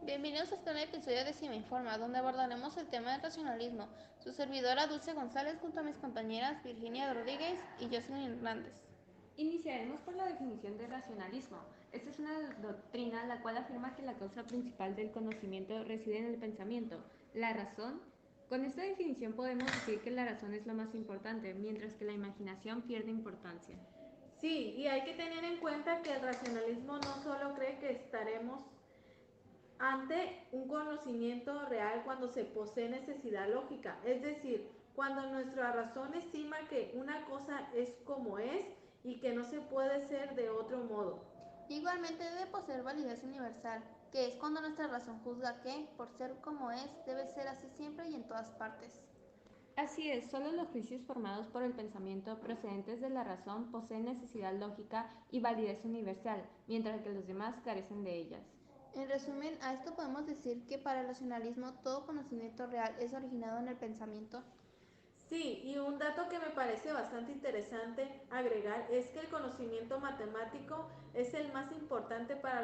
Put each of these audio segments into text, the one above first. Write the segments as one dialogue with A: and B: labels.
A: Bienvenidos a este nuevo episodio de Si Me Informa, donde abordaremos el tema del racionalismo. Su servidora Dulce González junto a mis compañeras Virginia Rodríguez y Jocelyn Hernández.
B: Iniciaremos por la definición de racionalismo. Esta es una doctrina la cual afirma que la causa principal del conocimiento reside en el pensamiento, la razón. Con esta definición podemos decir que la razón es lo más importante, mientras que la imaginación pierde importancia.
C: Sí, y hay que tener en cuenta que el racionalismo no solo cree que estaremos ante un conocimiento real cuando se posee necesidad lógica, es decir, cuando nuestra razón estima que una cosa es como es y que no se puede ser de otro modo.
A: Igualmente debe poseer validez universal, que es cuando nuestra razón juzga que, por ser como es, debe ser así siempre y en todas partes.
B: Así es, solo los juicios formados por el pensamiento procedentes de la razón poseen necesidad lógica y validez universal, mientras que los demás carecen de ellas.
A: En resumen, a esto podemos decir que para el racionalismo todo conocimiento real es originado en el pensamiento.
C: Sí, y un dato que me parece bastante interesante agregar es que el conocimiento matemático es el más importante para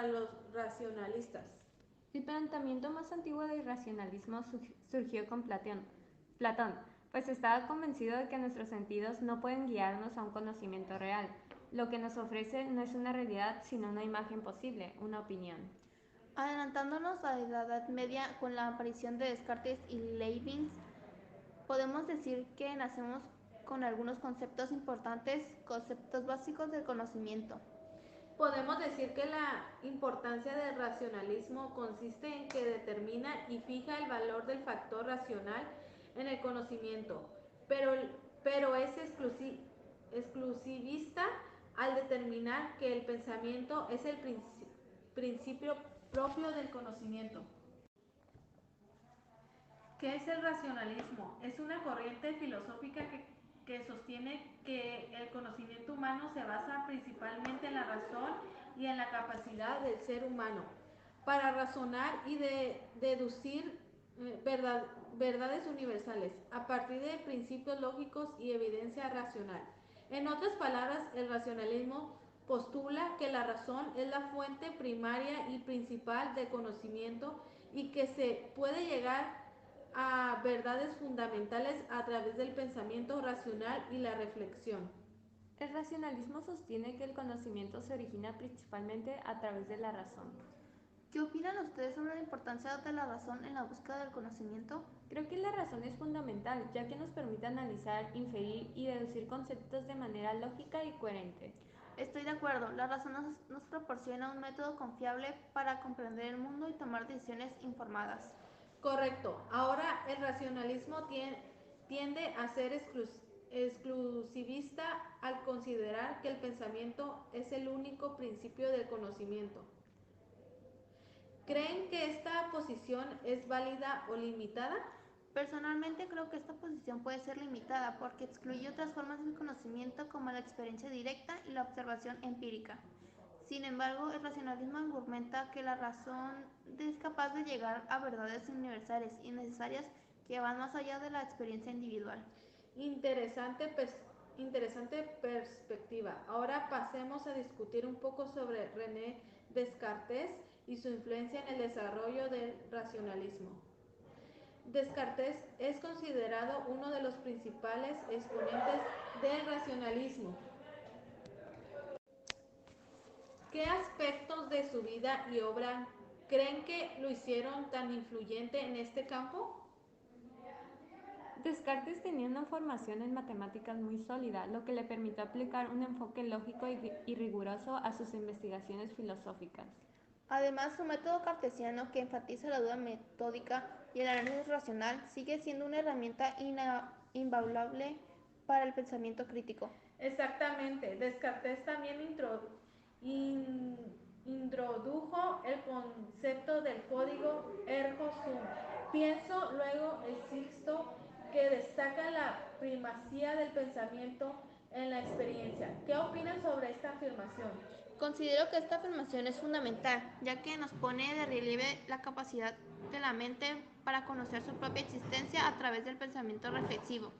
C: los racionalistas.
B: El planteamiento más antiguo del racionalismo surgió con Platón, pues estaba convencido de que nuestros sentidos no pueden guiarnos a un conocimiento real. Lo que nos ofrece no es una realidad, sino una imagen posible, una opinión.
A: Adelantándonos a la Edad Media con la aparición de Descartes y Leibniz, podemos decir que nacemos con algunos conceptos importantes, conceptos básicos del conocimiento.
C: Podemos decir que la importancia del racionalismo consiste en que determina y fija el valor del factor racional en el conocimiento, pero es exclusivista al determinar que el pensamiento es el principio propio del conocimiento. ¿Qué es el racionalismo? Es una corriente filosófica que sostiene que el conocimiento humano se basa principalmente en la razón y en la capacidad del ser humano para razonar y deducir verdades universales a partir de principios lógicos y evidencia racional. En otras palabras, el racionalismo postula que la razón es la fuente primaria y principal de conocimiento y que se puede llegar a verdades fundamentales a través del pensamiento racional y la reflexión.
B: El racionalismo sostiene que el conocimiento se origina principalmente a través de la razón.
A: ¿Qué opinan ustedes sobre la importancia de la razón en la búsqueda del conocimiento?
B: Creo que la razón es fundamental, ya que nos permite analizar, inferir y deducir conceptos de manera lógica y coherente.
A: Estoy de acuerdo, la razón nos proporciona un método confiable para comprender el mundo y tomar decisiones informadas.
C: Correcto. Ahora el racionalismo tiende a ser exclusivista al considerar que el pensamiento es el único principio del conocimiento. ¿Creen que esta posición es válida o limitada?
A: Personalmente creo que esta posición puede ser limitada porque excluye otras formas de conocimiento como la experiencia directa y la observación empírica. Sin embargo, el racionalismo argumenta que la razón es capaz de llegar a verdades universales y necesarias que van más allá de la experiencia individual.
C: Interesante perspectiva. Ahora pasemos a discutir un poco sobre René Descartes y su influencia en el desarrollo del racionalismo. Descartes es considerado uno de los principales exponentes del racionalismo. ¿Qué aspectos de su vida y obra creen que lo hicieron tan influyente en este campo?
B: Descartes tenía una formación en matemáticas muy sólida, lo que le permitió aplicar un enfoque lógico y riguroso a sus investigaciones filosóficas.
A: Además, su método cartesiano, que enfatiza la duda metódica y el análisis racional, sigue siendo una herramienta invaluable para el pensamiento crítico.
C: Exactamente. Descartes también introdujo el concepto del código ergo sum. Pienso, luego existo, que destaca la primacía del pensamiento en la experiencia. ¿Qué opinan sobre esta afirmación?
A: Considero que esta afirmación es fundamental, ya que nos pone de relieve la capacidad de la mente para conocer su propia existencia a través del pensamiento reflexivo.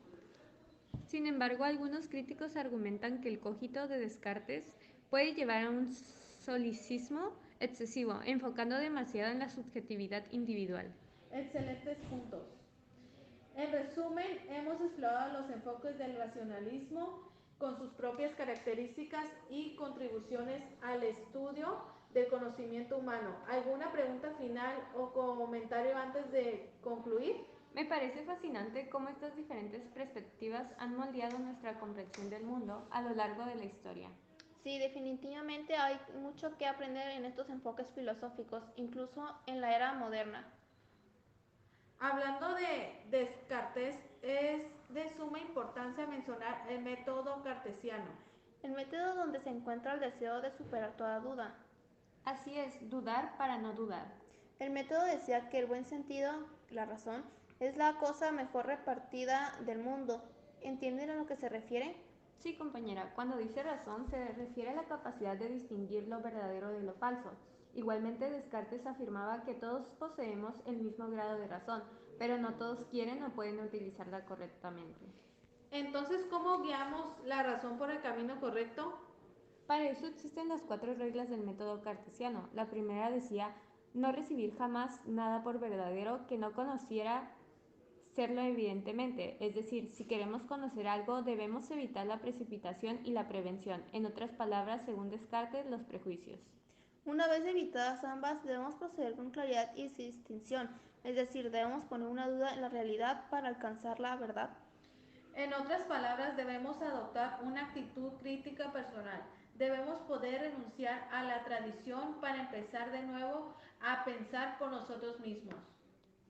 B: Sin embargo, algunos críticos argumentan que el cogito de Descartes puede llevar a un solicismo excesivo, enfocando demasiado en la subjetividad individual.
C: Excelentes puntos. En resumen, hemos explorado los enfoques del racionalismo con sus propias características y contribuciones al estudio del conocimiento humano. ¿Alguna pregunta final o comentario antes de concluir?
B: Me parece fascinante cómo estas diferentes perspectivas han moldeado nuestra comprensión del mundo a lo largo de la historia.
A: Sí, definitivamente hay mucho que aprender en estos enfoques filosóficos, incluso en la era moderna.
C: Hablando de Descartes, es de suma importancia mencionar el método cartesiano.
A: El método donde se encuentra el deseo de superar toda duda.
B: Así es, dudar para no dudar.
A: El método decía que el buen sentido, la razón, es la cosa mejor repartida del mundo. ¿Entienden a lo que se refiere?
B: Sí, compañera, cuando dice razón se refiere a la capacidad de distinguir lo verdadero de lo falso. Igualmente, Descartes afirmaba que todos poseemos el mismo grado de razón, pero no todos quieren o pueden utilizarla correctamente.
C: Entonces, ¿cómo guiamos la razón por el camino correcto?
B: Para eso existen las 4 reglas del método cartesiano. La primera decía no recibir jamás nada por verdadero que no conociera serlo evidentemente, es decir, si queremos conocer algo debemos evitar la precipitación y la prevención, en otras palabras, según Descartes, los prejuicios.
A: Una vez evitadas ambas, debemos proceder con claridad y distinción, es decir, debemos poner una duda en la realidad para alcanzar la verdad.
C: En otras palabras, debemos adoptar una actitud crítica personal. Debemos poder renunciar a la tradición para empezar de nuevo a pensar por nosotros mismos.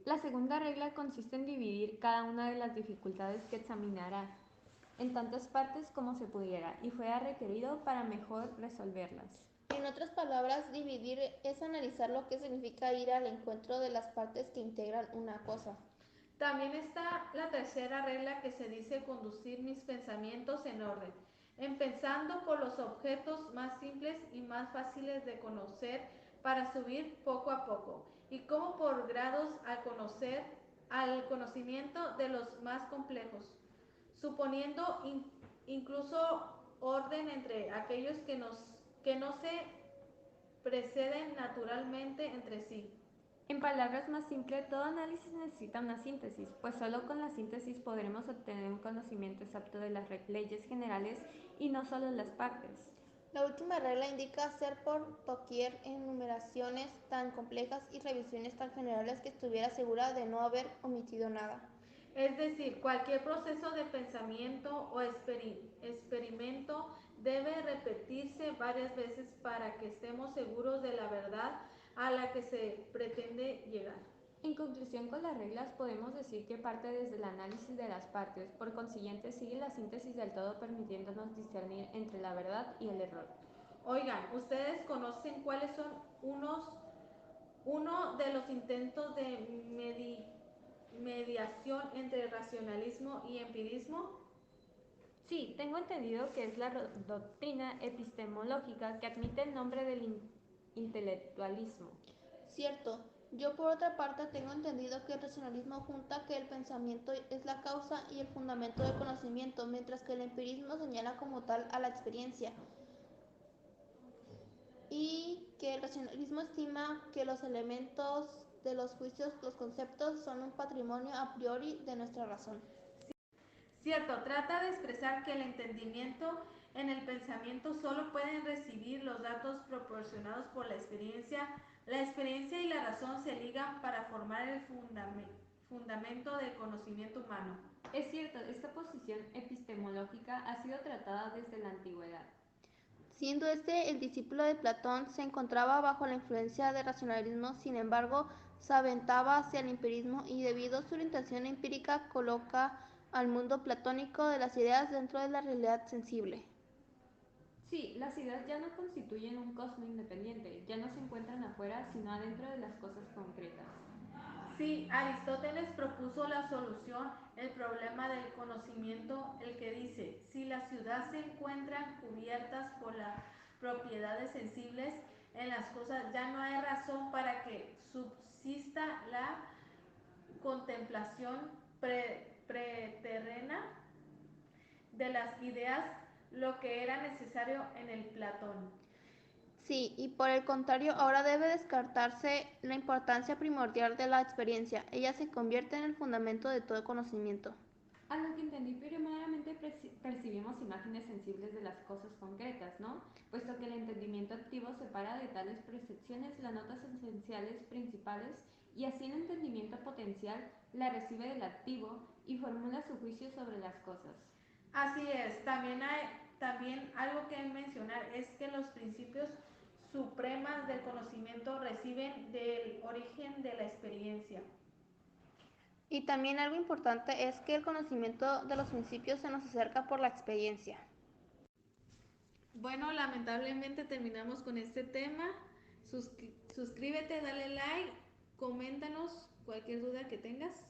B: La segunda regla consiste en dividir cada una de las dificultades que examinará en tantas partes como se pudiera y fuera requerido para mejor resolverlas.
A: En otras palabras, dividir es analizar lo que significa ir al encuentro de las partes que integran una cosa.
C: También está la tercera regla que se dice conducir mis pensamientos en orden, empezando por los objetos más simples y más fáciles de conocer para subir poco a poco, y como por grados al conocimiento de los más complejos, suponiendo incluso orden entre aquellos que no se preceden naturalmente entre sí.
B: En palabras más simples, todo análisis necesita una síntesis, pues solo con la síntesis podremos obtener un conocimiento exacto de las leyes generales y no solo las partes.
A: La última regla indica hacer por doquier enumeraciones tan complejas y revisiones tan generales que estuviera segura de no haber omitido nada.
C: Es decir, cualquier proceso de pensamiento o experimento debe repetirse varias veces para que estemos seguros de la verdad a la que se pretende llegar.
B: En conclusión, con las reglas podemos decir que parte desde el análisis de las partes, por consiguiente sigue la síntesis del todo permitiéndonos discernir entre la verdad y el error.
C: Oigan, ¿ustedes conocen cuáles son uno de los intentos de mediación entre racionalismo y empirismo?
B: Sí, tengo entendido que es la doctrina epistemológica que admite el nombre del intelectualismo.
A: Cierto, yo por otra parte tengo entendido que el racionalismo junta que el pensamiento es la causa y el fundamento del conocimiento, mientras que el empirismo señala como tal a la experiencia. Y que el racionalismo estima que los elementos de los juicios, los conceptos, son un patrimonio a priori de nuestra razón.
C: Cierto, trata de expresar que el entendimiento en el pensamiento solo pueden recibir los datos proporcionados por la experiencia. La experiencia y la razón se ligan para formar el fundamento del conocimiento humano.
B: Es cierto, esta posición epistemológica ha sido tratada desde la antigüedad.
A: Siendo este el discípulo de Platón, se encontraba bajo la influencia del racionalismo, sin embargo, se aventaba hacia el empirismo y debido a su orientación empírica coloca al mundo platónico de las ideas dentro de la realidad sensible.
B: Sí, las ideas ya no constituyen un cosmos independiente, ya no se encuentran afuera, sino adentro de las cosas concretas.
C: Sí, Aristóteles propuso la solución, el problema del conocimiento, el que dice, si las ciudades se encuentran cubiertas propiedades sensibles en las cosas, ya no hay razón para que subsista la contemplación preterrena de las ideas, lo que era necesario en el Platón.
A: Sí, y por el contrario, ahora debe descartarse la importancia primordial de la experiencia. Ella se convierte en el fundamento de todo conocimiento.
B: A lo que entendí, primeramente percibimos imágenes sensibles de las cosas concretas, ¿no? Puesto que el entendimiento activo separa de tales percepciones las notas esenciales principales y así el entendimiento potencial la recibe del activo y formula su juicio sobre las cosas.
C: Así es, también algo que mencionar es que los principios supremas del conocimiento reciben del origen de la experiencia.
A: Y también algo importante es que el conocimiento de los principios se nos acerca por la experiencia.
C: Bueno, lamentablemente terminamos con este tema. Suscríbete, dale like, coméntanos cualquier duda que tengas.